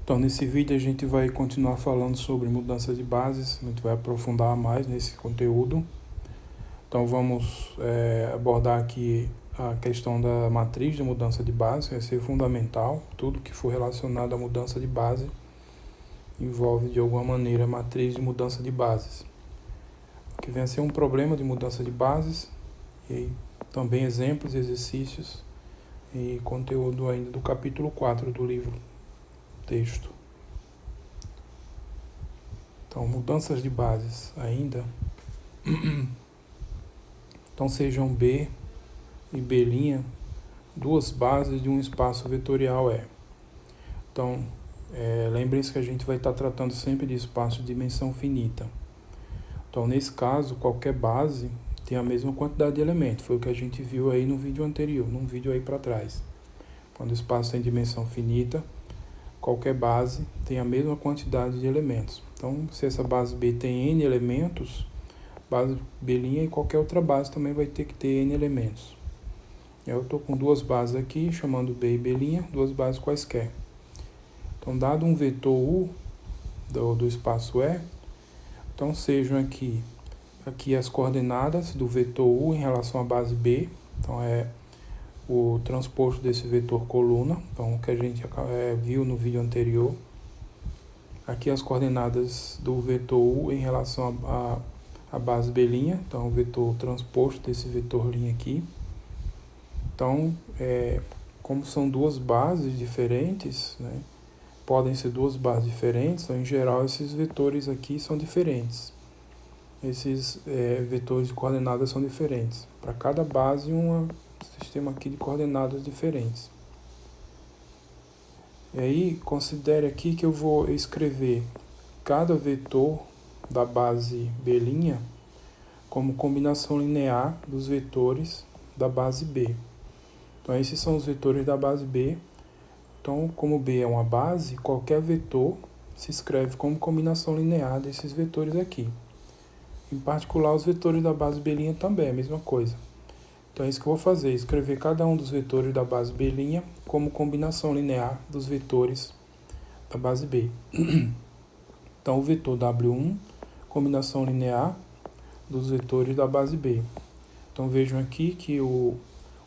Então, nesse vídeo a gente vai continuar falando sobre mudança de bases, a gente vai aprofundar mais nesse conteúdo. Então, vamos abordar aqui a questão da matriz de mudança de base, vai ser fundamental. Tudo que for relacionado à mudança de base envolve de alguma maneira a matriz de mudança de bases. Que vem a ser um problema de mudança de bases e também exemplos, exercícios e conteúdo ainda do capítulo 4 do livro texto. Então, mudanças de bases ainda. Então, sejam B e B', duas bases de um espaço vetorial E. Então, lembrem-se que a gente vai estar tratando sempre de espaço de dimensão finita. Então, nesse caso, qualquer base tem a mesma quantidade de elementos. Foi o que a gente viu aí no vídeo anterior, num vídeo aí para trás. Quando o espaço tem dimensão finita, qualquer base tem a mesma quantidade de elementos. Então, se essa base B tem N elementos, base B' e qualquer outra base também vai ter que ter N elementos. Eu estou com duas bases aqui, chamando B e B', duas bases quaisquer. Então, dado um vetor U do espaço E, então sejam aqui as coordenadas do vetor U em relação à base B. Então, é o transposto desse vetor coluna, então o que a gente viu no vídeo anterior. Aqui as coordenadas do vetor U em relação à base B', então o vetor transposto desse vetor linha aqui. Então, como são duas bases diferentes, né, podem ser duas bases diferentes, então em geral esses vetores aqui são diferentes. Esses vetores de coordenadas são diferentes. Para cada base, um sistema aqui de coordenadas diferentes. E aí, considere aqui que eu vou escrever cada vetor da base B' como combinação linear dos vetores da base B. Então, esses são os vetores da base B. Então, como B é uma base, qualquer vetor se escreve como combinação linear desses vetores aqui. Em particular, os vetores da base B' também é a mesma coisa. Então, é isso que eu vou fazer, escrever cada um dos vetores da base B' como combinação linear dos vetores da base B. Então, o vetor W1, combinação linear dos vetores da base B. Então, vejam aqui que o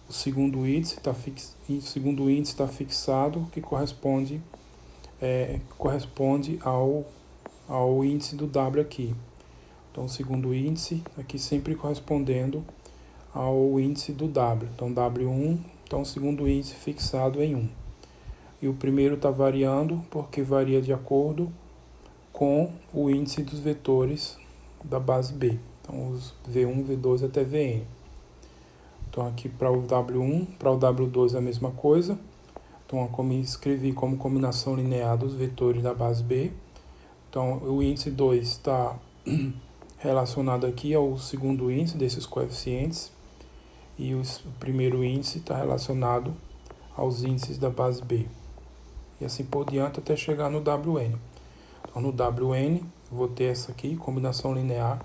segundo índice está fixado, que corresponde ao índice do W aqui. Então, o segundo índice aqui sempre correspondendo ao índice do W. Então, W1, então o segundo índice fixado em 1. E o primeiro está variando porque varia de acordo com o índice dos vetores da base B. Então, os V1, V2 até Vn. Então, aqui para o W1, para o W2 é a mesma coisa. Então, como escrevi como combinação linear dos vetores da base B. Então, o índice 2 está relacionado aqui ao segundo índice desses coeficientes. E o primeiro índice está relacionado aos índices da base B. E assim por diante até chegar no Wn. Então, no Wn, vou ter essa aqui, combinação linear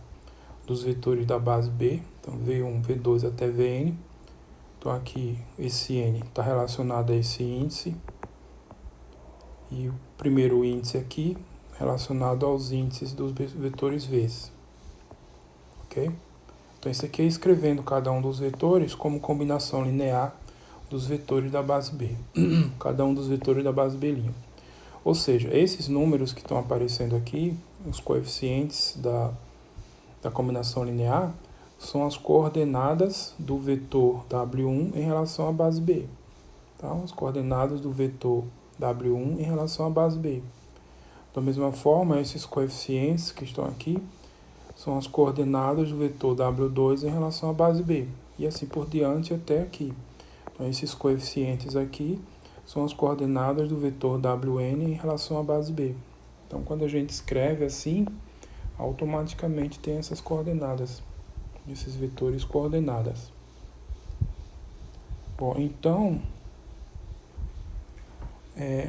dos vetores da base B. Então, V1, V2 até Vn. Então, aqui, esse N está relacionado a esse índice. E o primeiro índice aqui, relacionado aos índices dos vetores V. Ok? Então, isso aqui é escrevendo cada um dos vetores como combinação linear dos vetores da base B. Cada um dos vetores da base B'. Ou seja, esses números que estão aparecendo aqui, os coeficientes da combinação linear, são as coordenadas do vetor W1 em relação à base B. Então, as coordenadas do vetor W1 em relação à base B. Da mesma forma, esses coeficientes que estão aqui são as coordenadas do vetor W2 em relação à base B. E assim por diante até aqui. Então, esses coeficientes aqui são as coordenadas do vetor Wn em relação à base B. Então, quando a gente escreve assim, automaticamente tem essas coordenadas, esses vetores coordenadas. Bom, então,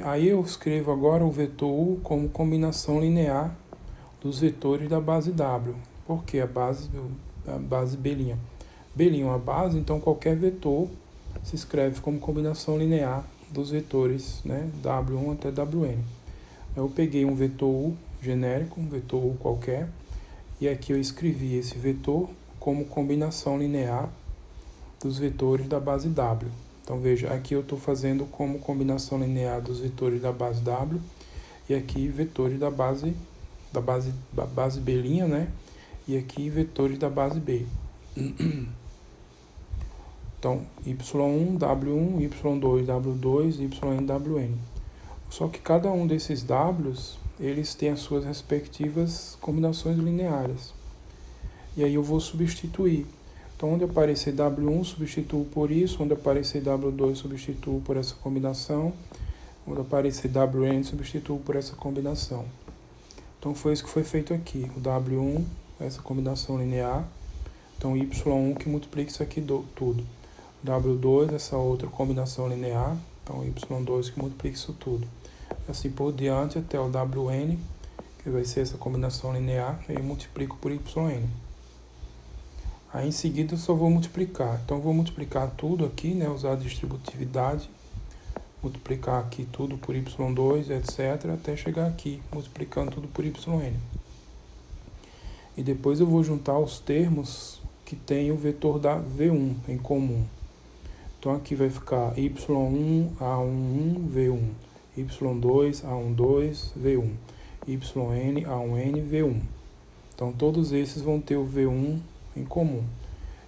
aí eu escrevo agora o vetor U como combinação linear dos vetores da base W. Por que a base B'? B' é uma base, então qualquer vetor se escreve como combinação linear dos vetores, né, W1 até Wn. Eu peguei um vetor U genérico, um vetor U qualquer, e aqui eu escrevi esse vetor como combinação linear dos vetores da base W. Então veja, aqui eu estou fazendo como combinação linear dos vetores da base W, e aqui vetores da base B', né? E aqui vetores da base B. Então, Y1, W1, Y2, W2, Yn, Wn. Só que cada um desses Ws, eles têm as suas respectivas combinações lineares. E aí eu vou substituir. Então, onde aparecer W1, substituo por isso. Onde aparecer W2, substituo por essa combinação. Onde aparecer Wn, substituo por essa combinação. Então, foi isso que foi feito aqui. O W1, essa combinação linear. Então, Y1 que multiplica isso aqui tudo. W2, essa outra combinação linear. Então, Y2 que multiplica isso tudo. Assim por diante até o Wn, que vai ser essa combinação linear. Aí eu multiplico por Yn. Aí em seguida eu só vou multiplicar. Então eu vou multiplicar tudo aqui, né? Usar a distributividade. Multiplicar aqui tudo por Y2, etc. Até chegar aqui, multiplicando tudo por Yn. E depois eu vou juntar os termos que tem o vetor da V1 em comum. Então aqui vai ficar Y1, A11, V1. Y2, A12, V1. Yn, A1N, V1. Então todos esses vão ter o V1 em comum.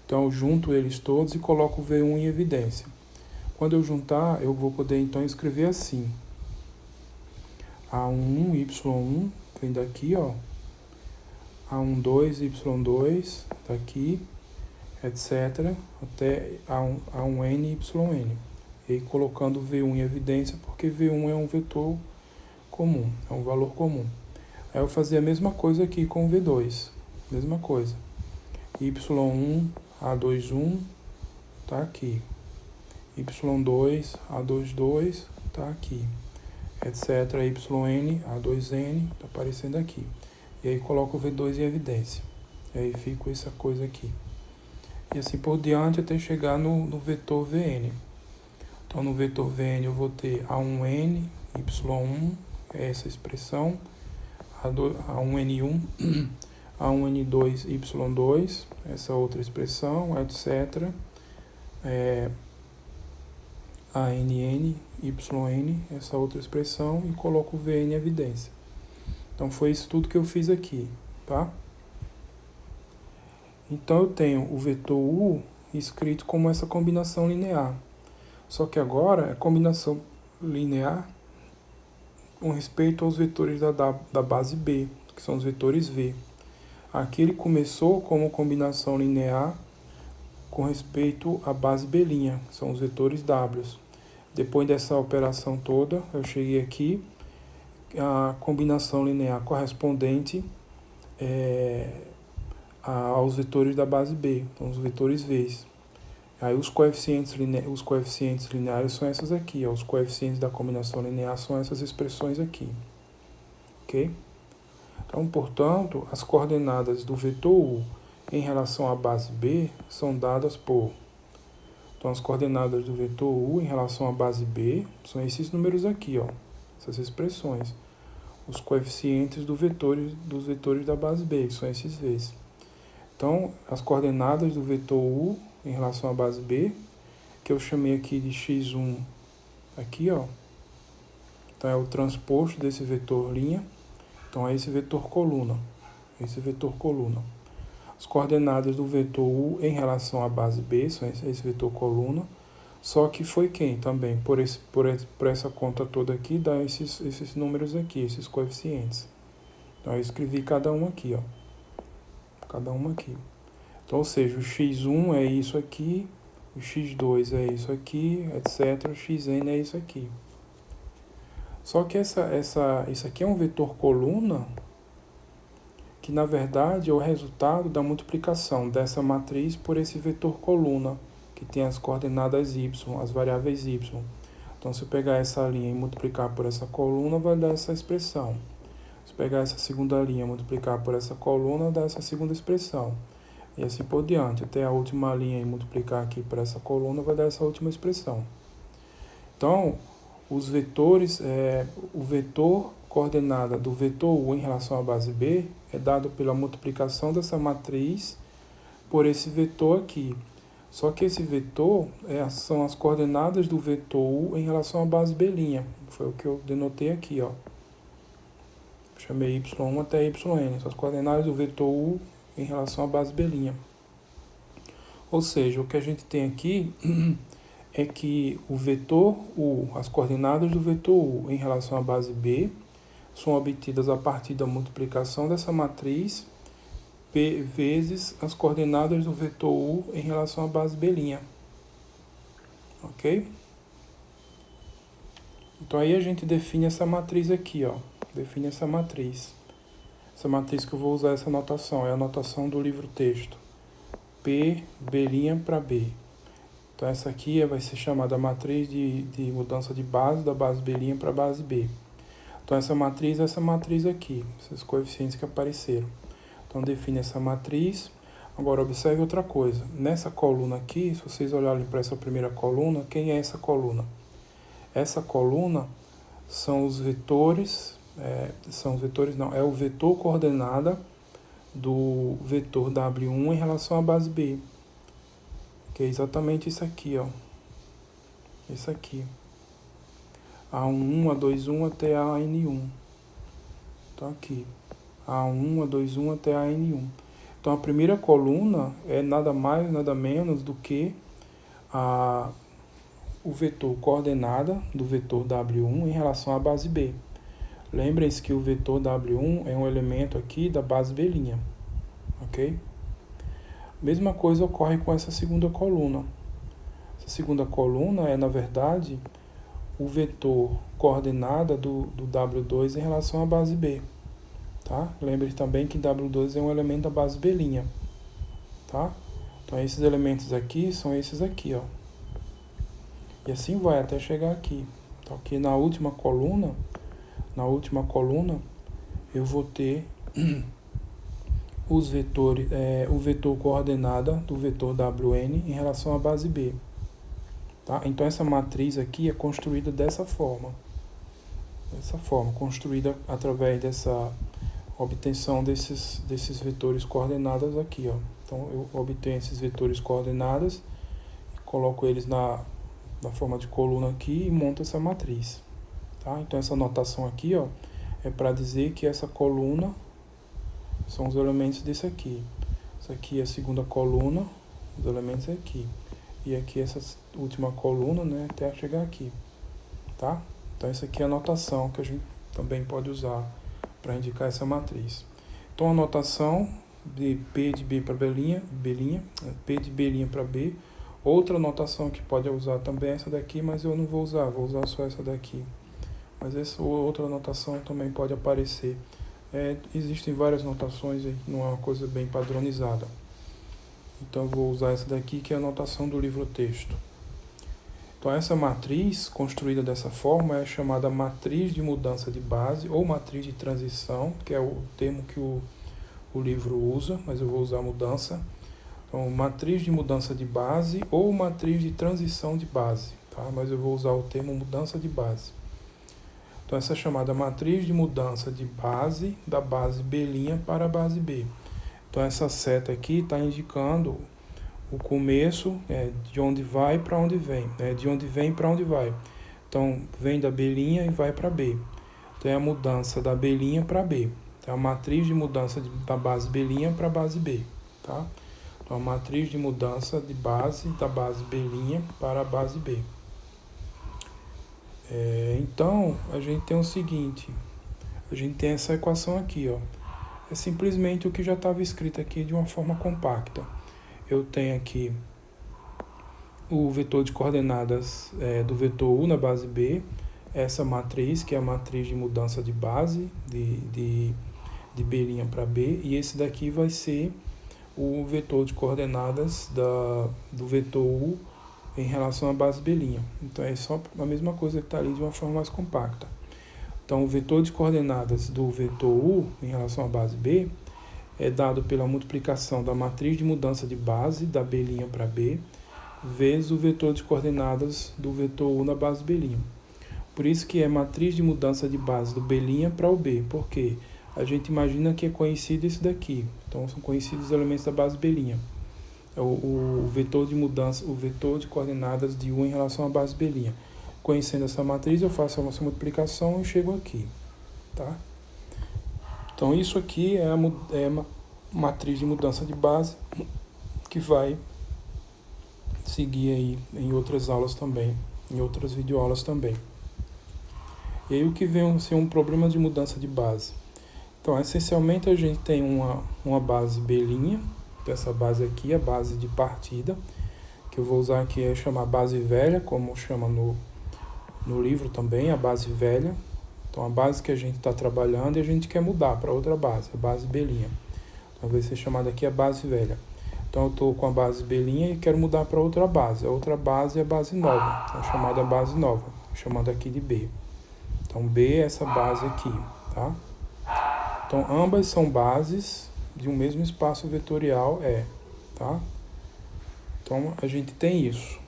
Então eu junto eles todos e coloco o V1 em evidência. Quando eu juntar, eu vou poder então escrever assim. A11, Y1, vem daqui, ó. A12, Y2, daqui, etc. Até A1N, Yn. E aí colocando V1 em evidência, porque V1 é um vetor comum, é um valor comum. Aí eu vou fazer a mesma coisa aqui com o V2. Mesma coisa. Y1, A21, tá aqui. Y2, A22, tá aqui. Etc. Yn, A2N, tá aparecendo aqui. E aí coloco o V2 em evidência. E aí fica essa coisa aqui. E assim por diante até chegar no vetor Vn. Então no vetor Vn eu vou ter A1N, Y1, essa expressão, A1N1, A1N2, Y2, essa outra expressão, etc. ANN, YN, essa outra expressão, e coloco o Vn em evidência. Então foi isso tudo que eu fiz aqui, tá? Então eu tenho o vetor U escrito como essa combinação linear. Só que agora é combinação linear com respeito aos vetores da base B, que são os vetores V. Aqui ele começou como combinação linear com respeito à base B', que são os vetores W. Depois dessa operação toda, eu cheguei aqui, a combinação linear correspondente aos vetores da base B, então os vetores V. Aí os coeficientes lineares são essas aqui, ó, os coeficientes da combinação linear são essas expressões aqui. Ok? Então, portanto, as coordenadas do vetor U em relação à base B são dadas por... Então, as coordenadas do vetor U em relação à base B são esses números aqui, ó, essas expressões. Os coeficientes dos vetores da base B, que são esses V's. Então, as coordenadas do vetor U em relação à base B, que eu chamei aqui de x1, aqui, ó. Então, é o transposto desse vetor linha. Então, é esse vetor coluna. As coordenadas do vetor U em relação à base B são esse vetor coluna. Só que foi quem também? Por essa conta toda aqui, dá esses números aqui, esses coeficientes. Então, eu escrevi cada um aqui, ó. Cada uma aqui. Então, ou seja, o x1 é isso aqui, o x2 é isso aqui, etc. O xn é isso aqui. Só que isso aqui é um vetor coluna, que na verdade é o resultado da multiplicação dessa matriz por esse vetor coluna, que tem as coordenadas y, as variáveis y. Então, se eu pegar essa linha e multiplicar por essa coluna, vai dar essa expressão. Se pegar essa segunda linha e multiplicar por essa coluna, dá essa segunda expressão. E assim por diante, até a última linha e multiplicar aqui por essa coluna, vai dar essa última expressão. Então, os vetores, o vetor coordenada do vetor U em relação à base B é dado pela multiplicação dessa matriz por esse vetor aqui. Só que esse vetor são as coordenadas do vetor U em relação à base B'. Foi o que eu denotei aqui, ó. Chamei y1 até yn. São as coordenadas do vetor U em relação à base B'. Ou seja, o que a gente tem aqui é que o vetor U, as coordenadas do vetor U em relação à base B, são obtidas a partir da multiplicação dessa matriz P vezes as coordenadas do vetor U em relação à base B'. Ok? Então aí a gente define essa matriz aqui, ó. Define essa matriz. Essa matriz que eu vou usar essa notação, é a notação do livro texto. P, B' para B. Então essa aqui vai ser chamada a matriz de mudança de base, da base B' para a base B. Então essa matriz é essa matriz aqui, esses coeficientes que apareceram. Então define essa matriz. Agora observe outra coisa. Nessa coluna aqui, se vocês olharem para essa primeira coluna, quem é essa coluna? Essa coluna são os vetores, é o vetor coordenada do vetor W1 em relação à base B. Que é exatamente isso aqui, ó. Isso aqui. A1, A21 até a N1. Então aqui. A1, A21 até a N1. Então a primeira coluna é nada mais, nada menos do que o vetor coordenada do vetor W1 em relação à base B. Lembrem-se que o vetor W1 é um elemento aqui da base B'. Ok? Mesma coisa ocorre com essa segunda coluna. Essa segunda coluna é, na verdade, o vetor coordenada do W2 em relação à base B. Tá? Lembre também que W2 é um elemento da base B'. Tá? Então esses elementos aqui são esses aqui, ó. E assim vai até chegar aqui. Então aqui na última coluna eu vou ter os vetores, o vetor coordenada do vetor Wn em relação à base B. Tá? Então essa matriz aqui é construída dessa forma. Construída através dessa obtenção desses vetores coordenadas aqui, ó. Então eu obtenho esses vetores coordenadas, coloco eles na forma de coluna aqui e monto essa matriz. Tá? Então essa notação aqui, ó, é para dizer que essa coluna são os elementos desse aqui. Isso aqui é a segunda coluna, os elementos aqui. E aqui essa última coluna, né, até chegar aqui. Tá? Então essa aqui é a notação que a gente também pode usar para indicar essa matriz. Então a notação de P de B para B', P de B' para B. Outra notação que pode usar também é essa daqui, mas eu não vou usar só essa daqui. Mas essa outra notação também pode aparecer. Existem várias notações aí, não é uma coisa bem padronizada. Então eu vou usar essa daqui, que é a notação do livro texto. Então essa matriz, construída dessa forma, é chamada matriz de mudança de base, ou matriz de transição, que é o termo que o livro usa, mas eu vou usar mudança. Então, matriz de mudança de base ou matriz de transição de base, tá? Mas eu vou usar o termo mudança de base. Então, essa é chamada matriz de mudança de base, da base B' para a base B. Então, essa seta aqui está indicando o começo, de onde vai para onde vem, de onde vem para onde vai. Então, vem da B' e vai para B. Então, é a mudança da B' para B. Então, a matriz de mudança da base B' para a base B, tá? Então, a matriz de mudança de base da base B' para a base B. Então, a gente tem o seguinte, a gente tem essa equação aqui, ó. É simplesmente o que já estava escrito aqui de uma forma compacta. Eu tenho aqui o vetor de coordenadas do vetor U na base B, essa matriz, que é a matriz de mudança de base de B' para B, e esse daqui vai ser o vetor de coordenadas do vetor U em relação à base B'. Então é só a mesma coisa que está ali de uma forma mais compacta. Então o vetor de coordenadas do vetor U em relação à base B é dado pela multiplicação da matriz de mudança de base da B' para B vezes o vetor de coordenadas do vetor U na base B'. Por isso que é matriz de mudança de base do B' para o B. Por quê? A gente imagina que é conhecido isso daqui. Então, são conhecidos os elementos da base B'. É o vetor de mudança, o vetor de coordenadas de U em relação à base B'. Conhecendo essa matriz, eu faço essa multiplicação e chego aqui. Tá? Então, isso aqui é a matriz de mudança de base que vai seguir aí em outras aulas também, em outras videoaulas também. E aí o que vem a ser um problema de mudança de base? Então, essencialmente a gente tem uma base B', essa base aqui, a base de partida, que eu vou usar aqui é chamar base velha, como chama no livro também, a base velha. Então, a base que a gente está trabalhando e a gente quer mudar para outra base, a base B'. Então, vai ser chamada aqui a base velha. Então, eu estou com a base B' e quero mudar para outra base. A outra base é a base nova, então, chamada base nova, chamada aqui de B. Então, B é essa base aqui, tá? Então, ambas são bases de um mesmo espaço vetorial E, tá? Então, a gente tem isso.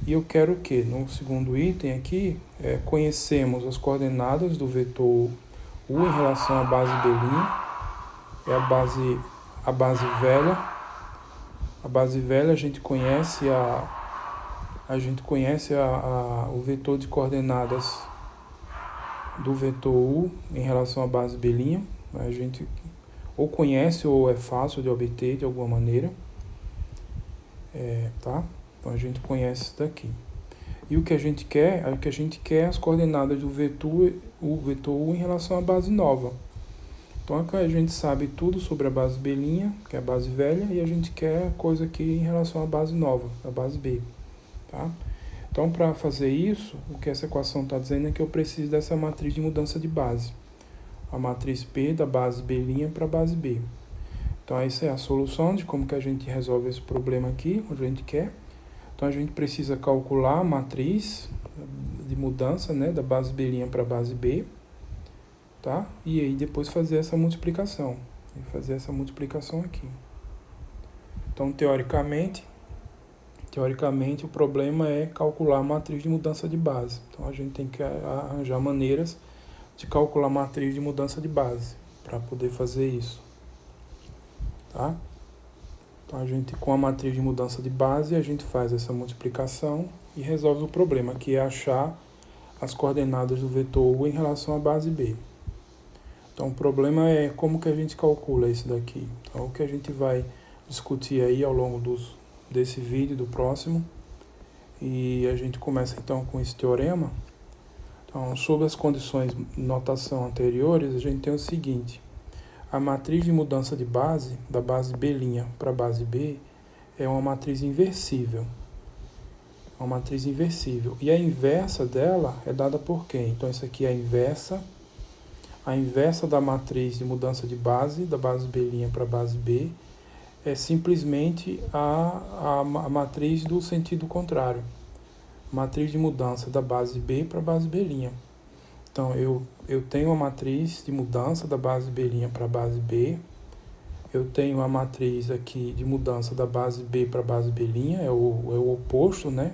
E eu quero que, no segundo item aqui, conhecemos as coordenadas do vetor U em relação à base B', é a base velha. A base velha a gente conhece o vetor de coordenadas do vetor U em relação à base B'. A gente ou conhece ou é fácil de obter de alguma maneira. Tá? Então a gente conhece isso daqui. E o que a gente quer é as coordenadas do vetor U em relação à base nova. Então aqui a gente sabe tudo sobre a base B', que é a base velha, e a gente quer coisa aqui em relação à base nova, a base B. Tá? Então, para fazer isso, o que essa equação está dizendo é que eu preciso dessa matriz de mudança de base. A matriz P da base B' para a base B. Então, essa é a solução de como que a gente resolve esse problema aqui, onde a gente quer. Então, a gente precisa calcular a matriz de mudança, né, da base B' para a base B. Tá? E aí, depois fazer essa multiplicação. Fazer essa multiplicação aqui. Então, teoricamente, o problema é calcular a matriz de mudança de base. Então, a gente tem que arranjar maneiras de calcular a matriz de mudança de base para poder fazer isso. Tá? Então, a gente, com a matriz de mudança de base, a gente faz essa multiplicação e resolve o problema, que é achar as coordenadas do vetor U em relação à base B. Então, o problema é como que a gente calcula isso daqui. Então, o que a gente vai discutir aí ao longo desse vídeo, do próximo. E a gente começa então com esse teorema. Então, sob as condições de notação anteriores, a gente tem o seguinte. A matriz de mudança de base, da base B' para a base B, é uma matriz inversível. Uma matriz inversível. E a inversa dela é dada por quem? Então, isso aqui é a inversa. A inversa da matriz de mudança de base, da base B' para a base B, é simplesmente a matriz do sentido contrário. Matriz de mudança da base B para a base B'. Então, eu tenho a matriz de mudança da base B' para a base B. Eu tenho a matriz aqui de mudança da base B para a base B', é o oposto, né?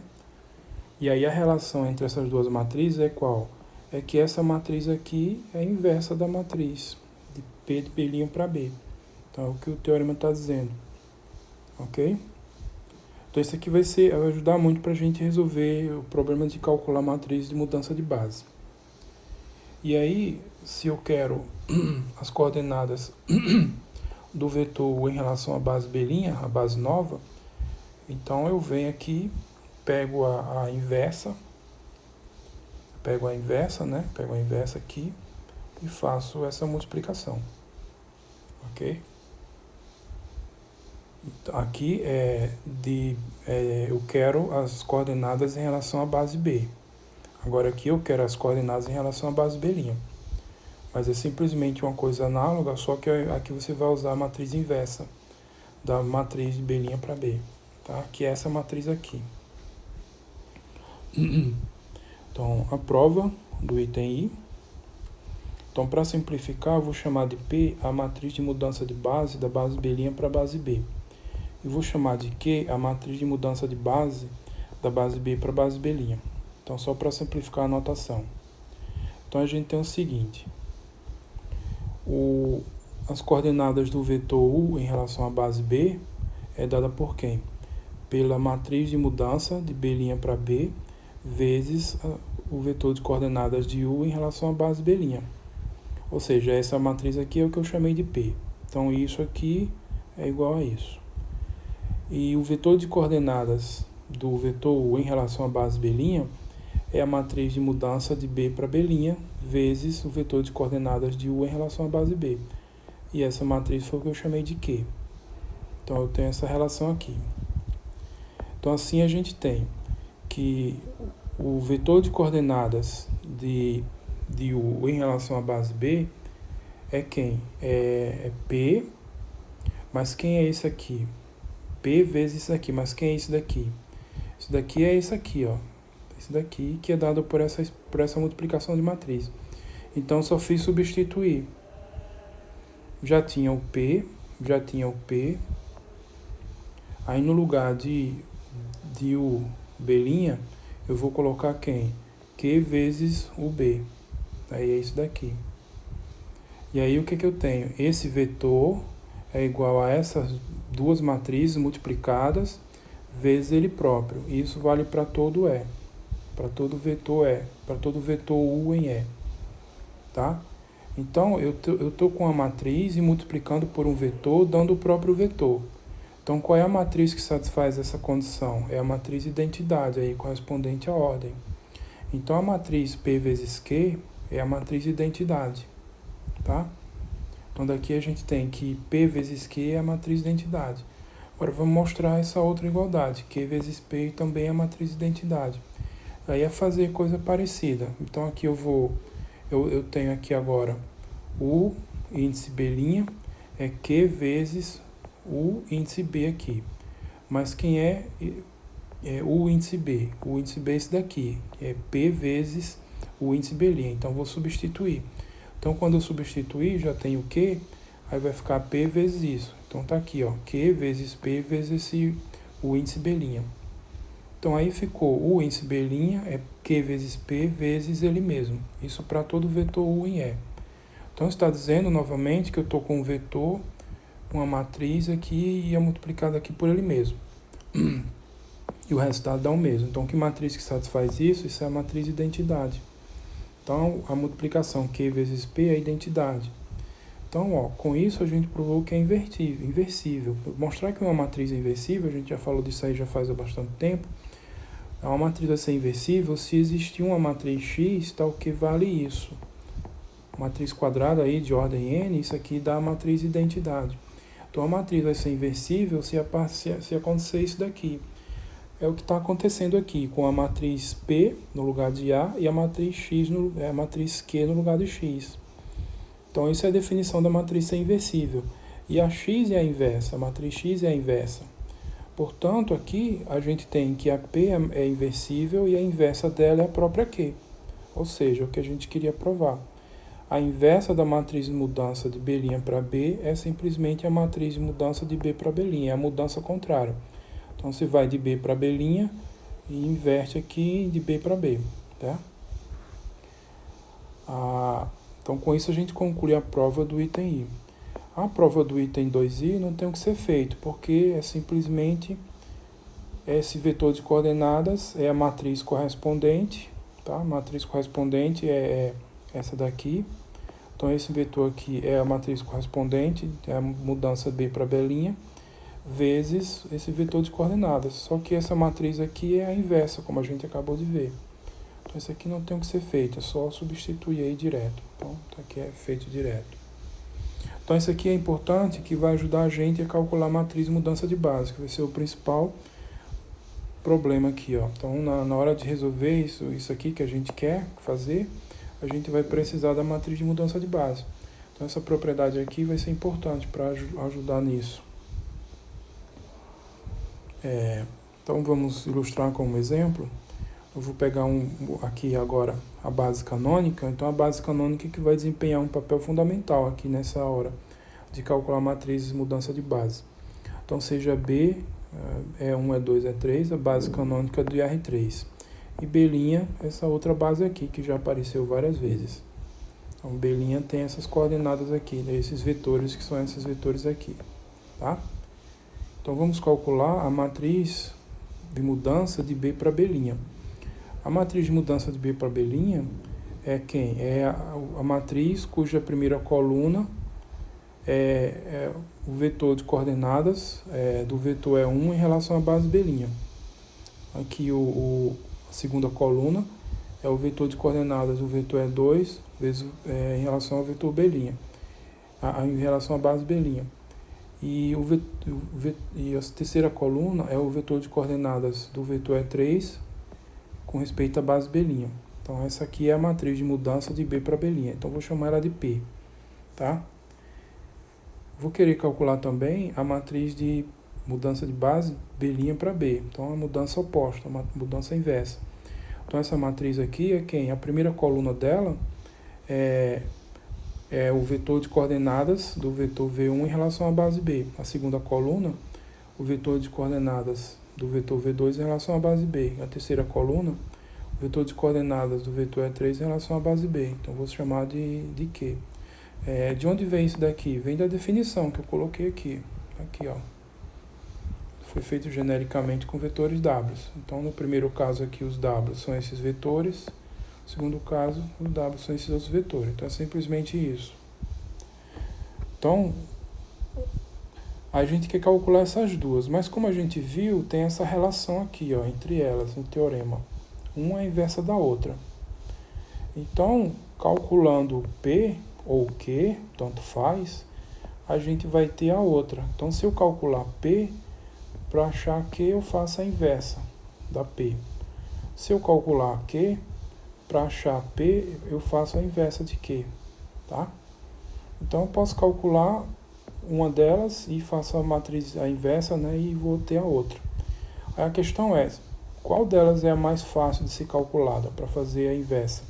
E aí a relação entre essas duas matrizes é qual? É que essa matriz aqui é a inversa da matriz de P de B' para B. Então, é o que o teorema está dizendo. Ok? Então, isso aqui vai ajudar muito para a gente resolver o problema de calcular a matriz de mudança de base. E aí, se eu quero as coordenadas do vetor U em relação à base B', a base nova, então eu venho aqui, pego a inversa, né? Pego a inversa aqui e faço essa multiplicação. Ok? Então, aqui eu quero as coordenadas em relação à base B. Agora aqui eu quero as coordenadas em relação à base B'. Mas é simplesmente uma coisa análoga, só que aqui você vai usar a matriz inversa da matriz de B' para B. Tá? Que é essa matriz aqui. Então, a prova do item I. Então, para simplificar, eu vou chamar de P a matriz de mudança de base da base B' para a base B. E vou chamar de Q a matriz de mudança de base da base B para a base B'. Então, só para simplificar a notação. Então, a gente tem o seguinte. As coordenadas do vetor U em relação à base B é dada por quem? Pela matriz de mudança de B' para B, vezes o vetor de coordenadas de U em relação à base B'. Ou seja, essa matriz aqui é o que eu chamei de P. Então, isso aqui é igual a isso. E o vetor de coordenadas do vetor U em relação à base B' é a matriz de mudança de B para B', vezes o vetor de coordenadas de U em relação à base B. E essa matriz foi o que eu chamei de Q. Então, eu tenho essa relação aqui. Então, assim a gente tem que o vetor de coordenadas de U em relação à base B é quem? É P, mas quem é esse aqui? P vezes isso aqui, mas quem é isso daqui? Isso daqui é isso aqui, ó. Esse daqui que é dado por essa multiplicação de matriz. Então, só fiz substituir. Já tinha o P. Aí, no lugar de U B', eu vou colocar quem? Q vezes o B. Aí, é isso daqui. E aí, o que eu tenho? Esse vetor é igual a essas duas matrizes multiplicadas vezes ele próprio. Isso vale para todo E. Para todo vetor E. Para todo vetor U em E. Tá? Então, eu estou com a matriz e multiplicando por um vetor, dando o próprio vetor. Então, qual é a matriz que satisfaz essa condição? É a matriz identidade, aí, correspondente à ordem. Então, a matriz P vezes Q é a matriz identidade. Tá? Então, daqui a gente tem que P vezes Q é a matriz identidade. Agora, vamos mostrar essa outra igualdade. Q vezes P também é a matriz identidade. Aí é fazer coisa parecida. Então, aqui eu tenho aqui agora o índice B' é Q vezes o índice B aqui. Mas quem é o índice B? O índice B é esse daqui. É P vezes o índice B'. Então, vou substituir. Então, quando eu substituir, já tenho Q, aí vai ficar P vezes isso. Então, tá aqui, ó, Q vezes P vezes o índice B'. Então, aí ficou o índice B' é Q vezes P vezes ele mesmo. Isso para todo vetor U em E. Então, está dizendo novamente que eu estou com um vetor, uma matriz aqui e é multiplicado aqui por ele mesmo. E o resultado dá o mesmo. Então, que matriz que satisfaz isso? Isso é a matriz identidade. Então, a multiplicação Q vezes P é a identidade. Então, ó, com isso a gente provou que é inversível. Mostrar que uma matriz é inversível, a gente já falou disso aí já faz há bastante tempo. Uma matriz vai ser inversível se existir uma matriz X tal que vale isso. Matriz quadrada aí de ordem N, isso aqui dá a matriz identidade. Então, a matriz vai ser inversível se acontecer isso daqui. É o que está acontecendo aqui, com a matriz P no lugar de A e a matriz X, a matriz Q no lugar de X. Então, isso é a definição da matriz ser inversível. E a X é a inversa, a matriz X é a inversa. Portanto, aqui a gente tem que a P é inversível e a inversa dela é a própria Q. Ou seja, o que a gente queria provar. A inversa da matriz de mudança de B' para B é simplesmente a matriz de mudança de B para B', é a mudança contrária. Então, você vai de B para B' e inverte aqui de B para B. Tá? Então, com isso a gente conclui a prova do item I. A prova do item 2i não tem o que ser feito, porque é simplesmente esse vetor de coordenadas é a matriz correspondente. Tá? A matriz correspondente é essa daqui. Então, esse vetor aqui é a matriz correspondente, é a mudança B para B', vezes esse vetor de coordenadas. Só que essa matriz aqui é a inversa, como a gente acabou de ver. Então, isso aqui não tem o que ser feito, é só substituir aí direto. Então, aqui é feito direto. Então, isso aqui é importante, que vai ajudar a gente a calcular a matriz de mudança de base, que vai ser o principal problema aqui, ó. Então, na hora de resolver isso aqui que a gente quer fazer, a gente vai precisar da matriz de mudança de base. Então, essa propriedade aqui vai ser importante para ajudar nisso. Então, vamos ilustrar como exemplo. Eu vou pegar aqui agora a base canônica. Então, a base canônica que vai desempenhar um papel fundamental aqui nessa hora de calcular matrizes de mudança de base. Então, seja B, E1, E2, E3, a base canônica do R3. e B', essa outra base aqui, que já apareceu várias vezes. Então, B' tem essas coordenadas aqui, né, esses vetores, que são esses vetores aqui, tá? Então, vamos calcular a matriz de mudança de B para B'. A matriz de mudança de B para B' é quem? É a matriz cuja primeira coluna é o vetor de coordenadas do vetor E1 em relação à base B'. Aqui a segunda coluna é o vetor de coordenadas do vetor E2 em relação ao vetor B', em relação à base B'. E a terceira coluna é o vetor de coordenadas do vetor E3 com respeito à base B'. Então, essa aqui é a matriz de mudança de B para B'. Então, vou chamar ela de P, tá? Vou querer calcular também a matriz de mudança de base B' para B. Então, a mudança oposta, a mudança inversa. Então, essa matriz aqui é quem? A primeira coluna dela é o vetor de coordenadas do vetor V1 em relação à base B. A segunda coluna, o vetor de coordenadas do vetor V2 em relação à base B. A terceira coluna, o vetor de coordenadas do vetor E3 em relação à base B. Então, vou chamar de Q. De onde vem isso daqui? Vem da definição que eu coloquei aqui. Aqui, ó. Foi feito genericamente com vetores W. Então, no primeiro caso aqui, os W são esses vetores. No segundo caso, os W são esses outros vetores. Então, é simplesmente isso. Então, a gente quer calcular essas duas. Mas, como a gente viu, tem essa relação aqui, ó, entre elas, no teorema. Uma é inversa da outra. Então, calculando P ou Q, tanto faz, a gente vai ter a outra. Então, se eu calcular P, para achar Q, eu faço a inversa da P. Se eu calcular Q, para achar P, eu faço a inversa de Q, tá? Então, eu posso calcular uma delas e faço a matriz a inversa, né, e vou ter a outra. Aí a questão é, qual delas é a mais fácil de ser calculada para fazer a inversa?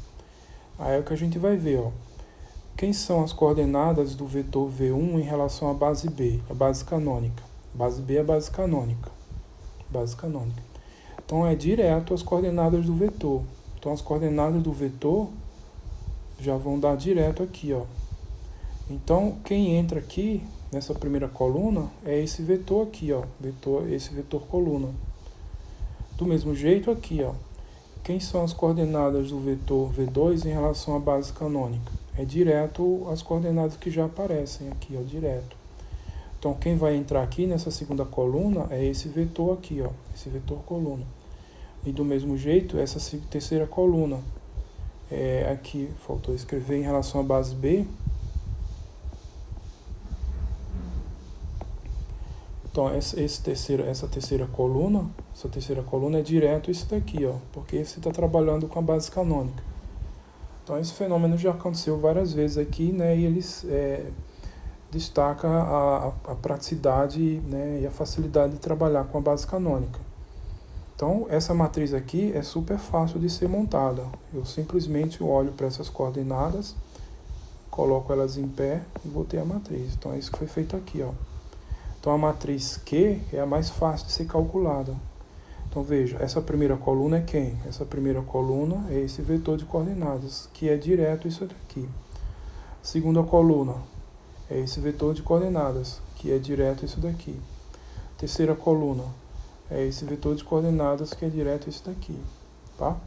Aí é o que a gente vai ver, ó. Quem são as coordenadas do vetor V1 em relação à base B, a base canônica? Base B é a base canônica. Base canônica. Então, é direto as coordenadas do vetor. Então, as coordenadas do vetor já vão dar direto aqui, ó. Então, quem entra aqui, nessa primeira coluna, é esse vetor aqui, ó. Esse vetor coluna. Do mesmo jeito aqui, ó. Quem são as coordenadas do vetor V2 em relação à base canônica? É direto as coordenadas que já aparecem aqui, ó, direto. Então, quem vai entrar aqui nessa segunda coluna é esse vetor aqui, ó, esse vetor coluna. E do mesmo jeito, essa terceira coluna, aqui, faltou escrever em relação à base B. Então, essa terceira coluna é direto isso daqui, ó, porque você está trabalhando com a base canônica. Então, esse fenômeno já aconteceu várias vezes aqui, né, e eles destacam a praticidade, né, e a facilidade de trabalhar com a base canônica. Então, essa matriz aqui é super fácil de ser montada. Eu simplesmente olho para essas coordenadas, coloco elas em pé e vou ter a matriz. Então, é isso que foi feito aqui, ó. Então, a matriz Q é a mais fácil de ser calculada. Então, veja, essa primeira coluna é quem? Essa primeira coluna é esse vetor de coordenadas, que é direto isso daqui. Segunda coluna é esse vetor de coordenadas, que é direto isso daqui. Terceira coluna é esse vetor de coordenadas, que é direto isso daqui, tá?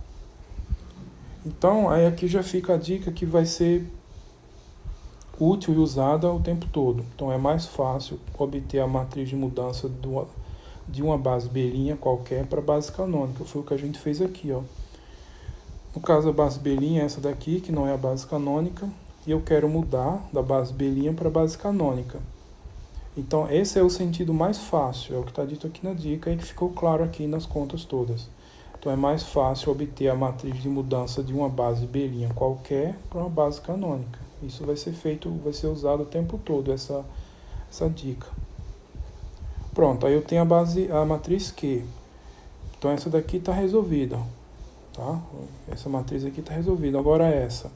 Então, aí aqui já fica a dica que vai ser útil e usada o tempo todo. Então, é mais fácil obter a matriz de mudança de uma base B' qualquer para base canônica. Foi o que a gente fez aqui, ó. No caso, a base B' é essa daqui, que não é a base canônica, e eu quero mudar da base B' para a base canônica. Então, esse é o sentido mais fácil, é o que está dito aqui na dica e que ficou claro aqui nas contas todas. Então, é mais fácil obter a matriz de mudança de uma base B' qualquer para uma base canônica. Isso vai ser usado o tempo todo, essa dica. Pronto, aí eu tenho a matriz Q. Então, essa daqui está resolvida, tá? Essa matriz aqui está resolvida. Agora essa.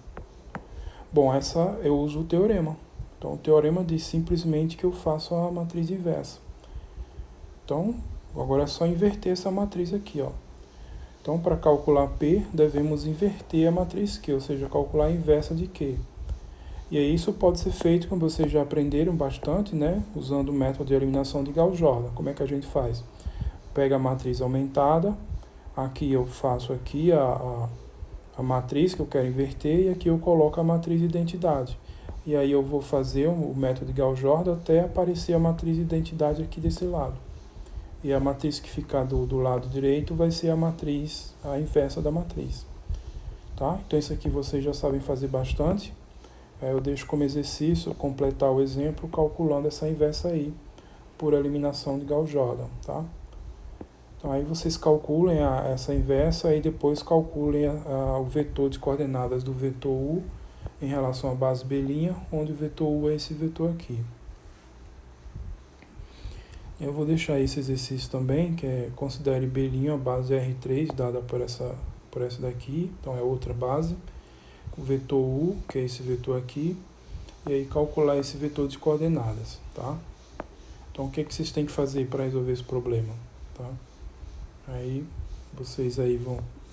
Bom, essa eu uso o teorema. Então, o teorema diz simplesmente que eu faço a matriz inversa. Então, agora é só inverter essa matriz aqui, ó. Então, para calcular P, devemos inverter a matriz Q, ou seja, calcular a inversa de Q. E aí isso pode ser feito, como vocês já aprenderam bastante, né? Usando o método de eliminação de Gauss-Jordan. Como é que a gente faz? Pega a matriz aumentada, aqui eu faço aqui a matriz que eu quero inverter e aqui eu coloco a matriz de identidade. E aí eu vou fazer o método de Gauss-Jordan até aparecer a matriz de identidade aqui desse lado. E a matriz que ficar do lado direito vai ser a matriz, a inversa da matriz. Tá? Então isso aqui vocês já sabem fazer bastante. Eu deixo como exercício completar o exemplo calculando essa inversa aí por eliminação de Gauss-Jordan, tá? Então aí vocês calculem essa inversa e depois calculem o vetor de coordenadas do vetor U em relação à base B', onde o vetor U é esse vetor aqui. Eu vou deixar esse exercício também, que é considere B' a base R3 dada por essa daqui, então é outra base. O vetor U, que é esse vetor aqui, e aí calcular esse vetor de coordenadas, tá? Então o que vocês têm que fazer para resolver esse problema, tá? Aí vocês aí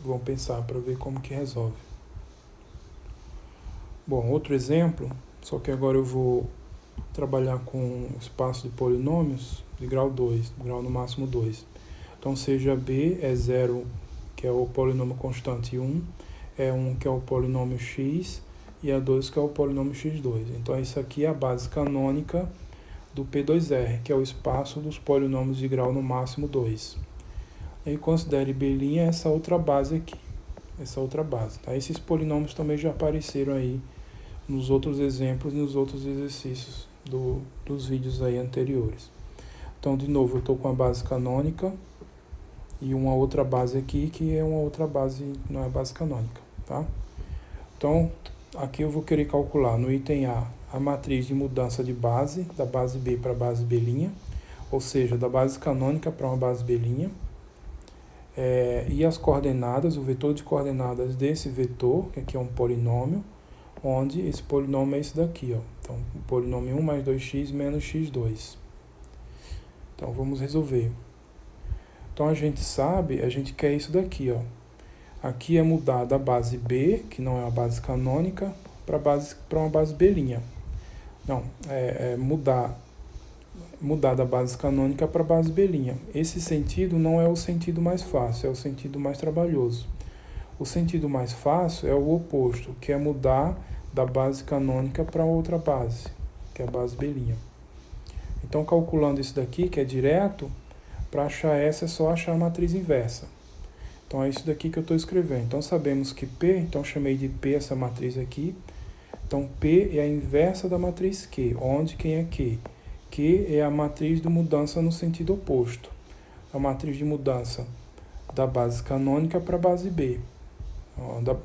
vão pensar para ver como que resolve. Bom, outro exemplo, só que agora eu vou trabalhar com espaço de polinômios de grau 2, grau no máximo 2. Então seja B é 0, que é o polinômio constante 1, é 1 que é o polinômio x e é 2 que é o polinômio x2. Então isso aqui é a base canônica do P2R, que é o espaço dos polinômios de grau no máximo 2. E considere B' essa outra base aqui, essa outra base. Tá? Esses polinômios também já apareceram aí nos outros exemplos e nos outros exercícios dos vídeos aí anteriores. Então, de novo, eu estou com a base canônica e uma outra base aqui, que é uma outra base, não é base canônica, tá? Então, aqui eu vou querer calcular no item A matriz de mudança de base, da base B para a base B', ou seja, da base canônica para uma base B', e as coordenadas, o vetor de coordenadas desse vetor, que aqui é um polinômio, onde esse polinômio é esse daqui, ó. Então, o polinômio 1 mais 2x menos x2. Então, vamos resolver. Então, a gente quer isso daqui, ó. Aqui é mudar da base B, que não é a base canônica, para uma base B'. Não, mudar da base canônica para a base B'. Esse sentido não é o sentido mais fácil, é o sentido mais trabalhoso. O sentido mais fácil é o oposto, que é mudar da base canônica para outra base, que é a base B'. Então, calculando isso daqui, que é direto, para achar essa é só achar a matriz inversa. Então, é isso daqui que eu estou escrevendo. Então, sabemos que P, então chamei de P essa matriz aqui. Então, P é a inversa da matriz Q, onde quem é Q? Q é a matriz de mudança no sentido oposto. A matriz de mudança da base canônica para a base B.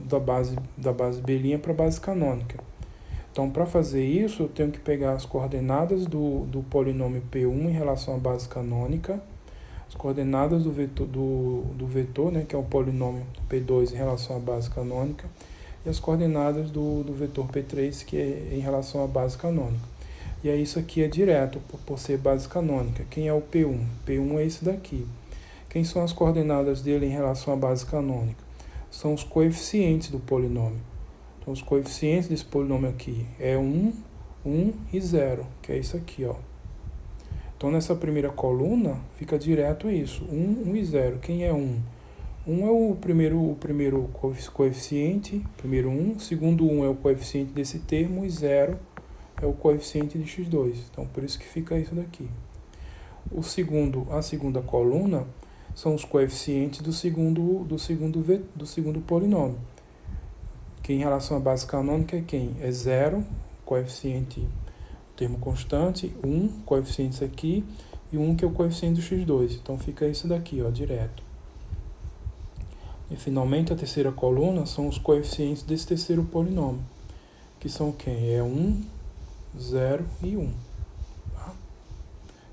Da base B' para a base canônica. Então, para fazer isso, eu tenho que pegar as coordenadas do polinômio P1 em relação à base canônica, as coordenadas do vetor, né, que é o polinômio P2 em relação à base canônica, e as coordenadas do vetor P3, que é em relação à base canônica. E aí isso aqui é direto, por ser base canônica. Quem é o P1? P1 é esse daqui. Quem são as coordenadas dele em relação à base canônica? São os coeficientes do polinômio. Então, os coeficientes desse polinômio aqui é 1, 1 e 0, que é isso aqui, ó. Então, nessa primeira coluna, fica direto isso, 1, 1 e 0. Quem é 1? 1 é o primeiro coeficiente, primeiro 1, segundo 1 é o coeficiente desse termo e 0 é o coeficiente de x2. Então, por isso que fica isso daqui. A segunda coluna são os coeficientes do segundo polinômio. Que em relação à base canônica é quem? É 0, coeficiente, termo constante, 1, coeficientes aqui, e 1 que é o coeficiente do x2. Então fica isso daqui, ó, direto. E finalmente a terceira coluna são os coeficientes desse terceiro polinômio, que são quem? É 1, 0 e 1.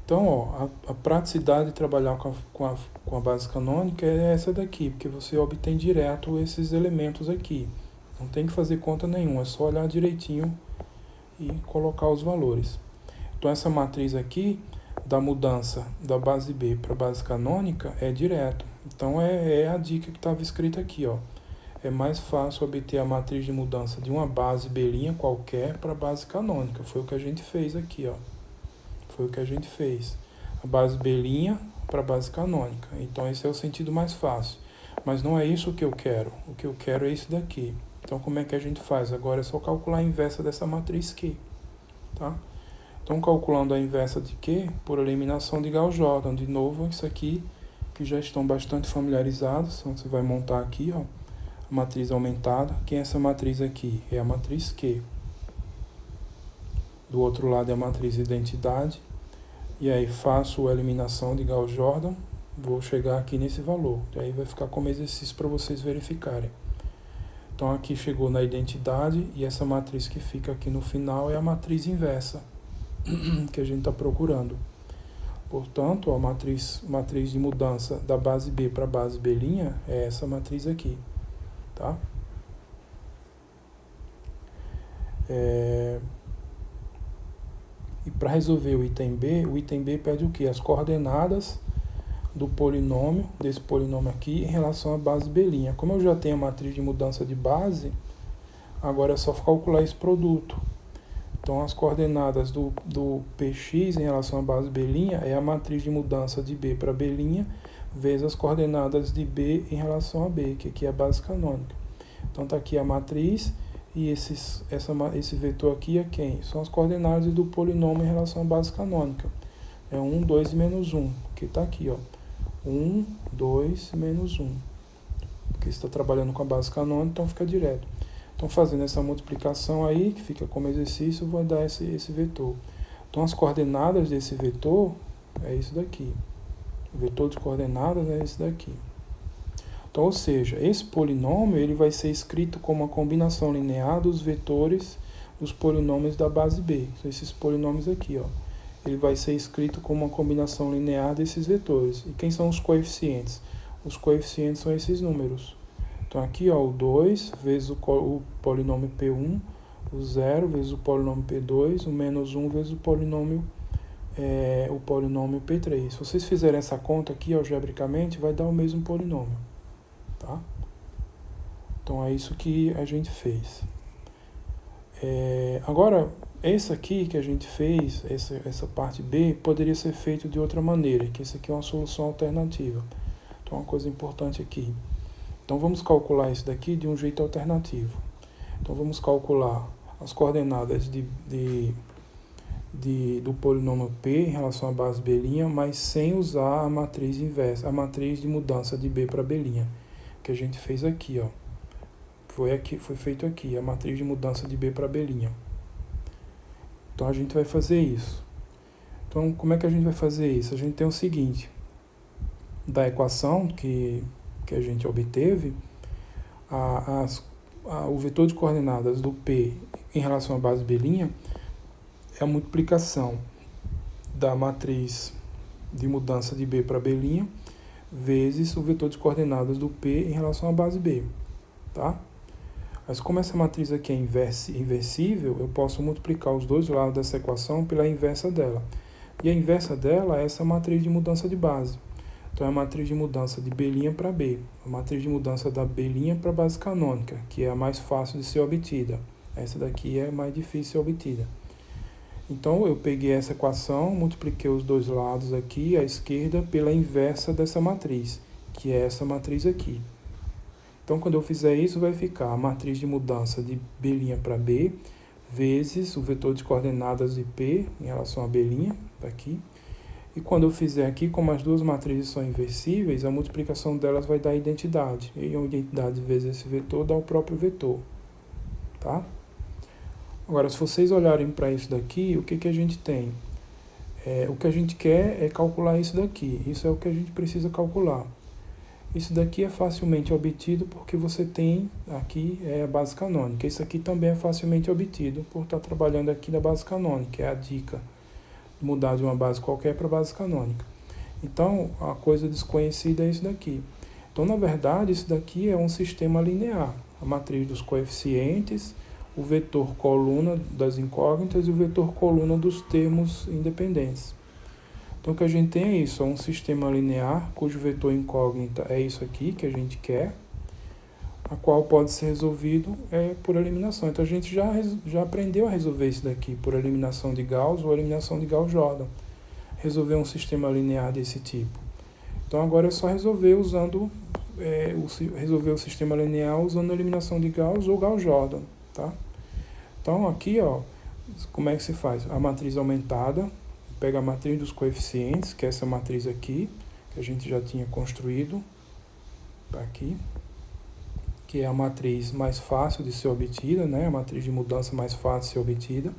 Então, ó, a praticidade de trabalhar com a base canônica é essa daqui, porque você obtém direto esses elementos aqui. Não tem que fazer conta nenhuma, é só olhar direitinho e colocar os valores. Então, essa matriz aqui, da mudança da base B para a base canônica, é direto. Então é a dica que estava escrita aqui, ó. É mais fácil obter a matriz de mudança de uma base B' qualquer para a base canônica. Foi o que a gente fez aqui, ó. Foi o que a gente fez. A base B' para a base canônica. Então esse é o sentido mais fácil. Mas não é isso que eu quero. O que eu quero é isso daqui. Então como é que a gente faz? Agora é só calcular a inversa dessa matriz Q. Tá? Então calculando a inversa de Q por eliminação de Gauss-Jordan. De novo, isso aqui que já estão bastante familiarizados. Então você vai montar aqui, ó, a matriz aumentada. Quem é essa matriz aqui? É a matriz Q. Do outro lado é a matriz identidade. E aí faço a eliminação de Gauss-Jordan. Vou chegar aqui nesse valor. E aí vai ficar como exercício para vocês verificarem. Então aqui chegou na identidade. E essa matriz que fica aqui no final é a matriz inversa que a gente está procurando. Portanto, a matriz de mudança da base B para a base B' é essa matriz aqui. Tá? E para resolver o item B pede o quê? As coordenadas do polinômio, desse polinômio aqui, em relação à base B'. Como eu já tenho a matriz de mudança de base, agora é só calcular esse produto. Então, as coordenadas do Px em relação à base B' é a matriz de mudança de B para B', vezes as coordenadas de B em relação a B, que aqui é a base canônica. Então, está aqui a matriz. E esse vetor aqui é quem? São as coordenadas do polinômio em relação à base canônica. É 1, 2 e menos 1, que está aqui, ó. 1, 2 e menos 1. Porque está trabalhando com a base canônica, então fica direto. Então, fazendo essa multiplicação aí, que fica como exercício, vai dar esse vetor. Então, as coordenadas desse vetor é isso daqui. O vetor de coordenadas é esse daqui. Então, ou seja, esse polinômio ele vai ser escrito como uma combinação linear dos vetores dos polinômios da base B. São esses polinômios aqui, ó. Ele vai ser escrito como uma combinação linear desses vetores. E quem são os coeficientes? Os coeficientes são esses números. Então, aqui, ó, o 2 vezes o polinômio P1, o 0 vezes o polinômio P2, o menos 1 vezes o polinômio P3. Se vocês fizerem essa conta aqui, algebricamente, vai dar o mesmo polinômio. Tá? Então é isso que a gente fez. Agora, essa aqui que a gente fez, essa parte B, poderia ser feito de outra maneira, que essa aqui é uma solução alternativa. Então, uma coisa importante aqui. Então, vamos calcular isso daqui de um jeito alternativo. Então, vamos calcular as coordenadas do polinômio P em relação à base B', mas sem usar a matriz inversa, a matriz de mudança de B para B'. Que a gente fez aqui, ó. Foi feito aqui, a matriz de mudança de B para B'. Então, a gente vai fazer isso. Então, como é que a gente vai fazer isso? A gente tem o seguinte, da equação que a gente obteve, o vetor de coordenadas do P em relação à base B' é a multiplicação da matriz de mudança de B para B' vezes o vetor de coordenadas do P em relação à base B, tá? Mas como essa matriz aqui é inversível, eu posso multiplicar os dois lados dessa equação pela inversa dela. E a inversa dela é essa matriz de mudança de base. Então, é a matriz de mudança de B' para B. A matriz de mudança da B' para a base canônica, que é a mais fácil de ser obtida. Essa daqui é mais difícil de ser obtida. Então, eu peguei essa equação, multipliquei os dois lados aqui, à esquerda, pela inversa dessa matriz, que é essa matriz aqui. Então, quando eu fizer isso, vai ficar a matriz de mudança de B' para B, vezes o vetor de coordenadas de P em relação a B', aqui. E quando eu fizer aqui, como as duas matrizes são inversíveis, a multiplicação delas vai dar a identidade. E a identidade vezes esse vetor dá o próprio vetor. Tá? Agora, se vocês olharem para isso daqui, o que a gente tem? O que a gente quer é calcular isso daqui. Isso é o que a gente precisa calcular. Isso daqui é facilmente obtido porque você tem aqui a base canônica. Isso aqui também é facilmente obtido por estar trabalhando aqui na base canônica. É a dica. Mudar de uma base qualquer para a base canônica. Então, a coisa desconhecida é isso daqui. Então, na verdade, isso daqui é um sistema linear. A matriz dos coeficientes, o vetor coluna das incógnitas e o vetor coluna dos termos independentes. Então o que a gente tem é isso, um sistema linear cujo vetor incógnita é isso aqui que a gente quer, a qual pode ser resolvido por eliminação. Então a gente já aprendeu a resolver isso daqui por eliminação de Gauss ou eliminação de Gauss-Jordan. Resolver um sistema linear desse tipo. Então agora é só resolver usando resolver o sistema linear usando a eliminação de Gauss ou Gauss-Jordan, tá? Então aqui, ó, como é que se faz? A matriz aumentada, pega a matriz dos coeficientes, que é essa matriz aqui, que a gente já tinha construído, tá aqui, que é a matriz mais fácil de ser obtida, né? A matriz de mudança mais fácil de ser obtida.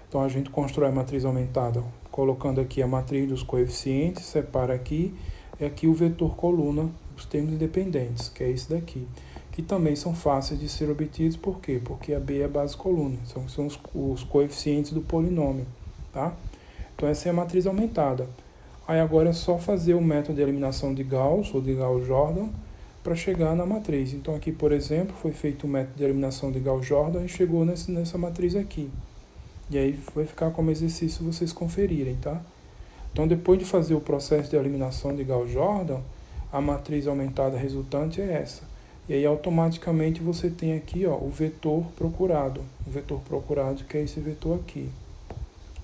Então a gente constrói a matriz aumentada, colocando aqui a matriz dos coeficientes, separa aqui, e aqui o vetor coluna, os termos independentes, que é esse daqui, que também são fáceis de ser obtidos, por quê? Porque a B é a base coluna, são os coeficientes do polinômio, tá? Então essa é a matriz aumentada. Aí agora é só fazer o método de eliminação de Gauss, ou de Gauss-Jordan, para chegar na matriz. Então aqui, por exemplo, foi feito o método de eliminação de Gauss-Jordan e chegou nessa matriz aqui. E aí vai ficar como exercício vocês conferirem, tá? Então depois de fazer o processo de eliminação de Gauss-Jordan, a matriz aumentada resultante é essa. E aí automaticamente você tem aqui, ó, o vetor procurado. O vetor procurado, que é esse vetor aqui.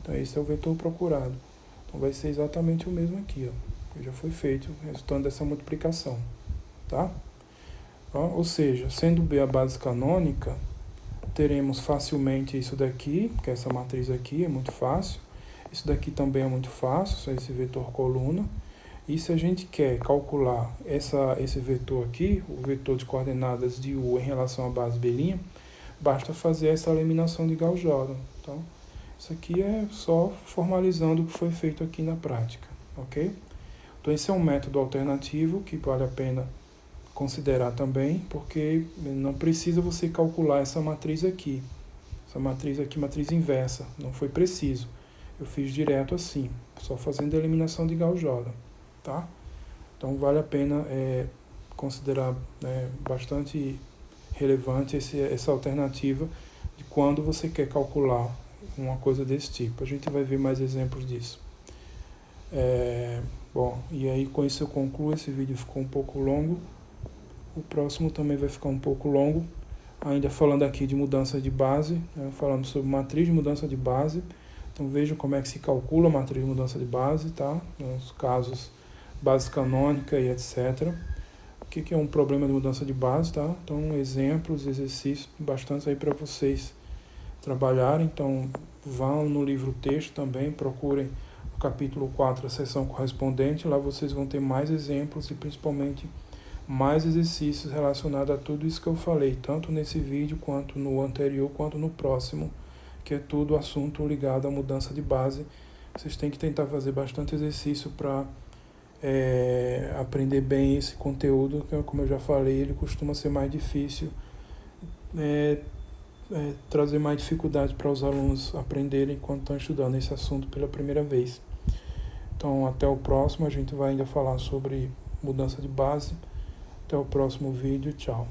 Então esse é o vetor procurado. Então vai ser exatamente o mesmo aqui, ó, que já foi feito, resultando dessa multiplicação, tá? Ou seja, sendo B a base canônica, teremos facilmente isso daqui, que é essa matriz aqui, é muito fácil. Isso daqui também é muito fácil, só esse vetor coluna. E se a gente quer calcular esse vetor aqui, o vetor de coordenadas de U em relação à base B', basta fazer essa eliminação de Gauss-Jordan. Então, isso aqui é só formalizando o que foi feito aqui na prática, ok? Então, esse é um método alternativo que vale a pena considerar também, porque não precisa você calcular essa matriz aqui. Essa matriz aqui, matriz inversa, não foi preciso. Eu fiz direto assim, só fazendo a eliminação de Gauss-Jordan, tá? Então vale a pena considerar bastante relevante essa alternativa de quando você quer calcular uma coisa desse tipo. A gente vai ver mais exemplos disso. Bom, e aí com isso eu concluo. Esse vídeo ficou um pouco longo. O próximo também vai ficar um pouco longo. Ainda falando aqui de mudança de base, falando sobre matriz de mudança de base. Então vejam como é que se calcula a matriz de mudança de base, tá? Nos casos base canônica e etc. O que é um problema de mudança de base, tá? Então exemplos, exercícios, bastante aí para vocês trabalharem. Então vão no livro texto também, procurem o capítulo 4, a seção correspondente. Lá vocês vão ter mais exemplos e principalmente mais exercícios relacionados a tudo isso que eu falei, tanto nesse vídeo, quanto no anterior, quanto no próximo, que é tudo assunto ligado à mudança de base. Vocês têm que tentar fazer bastante exercício para aprender bem esse conteúdo, que, como eu já falei, ele costuma ser mais difícil, trazer mais dificuldade para os alunos aprenderem quando estão estudando esse assunto pela primeira vez. Então, até o próximo, a gente vai ainda falar sobre mudança de base. Até o próximo vídeo, tchau.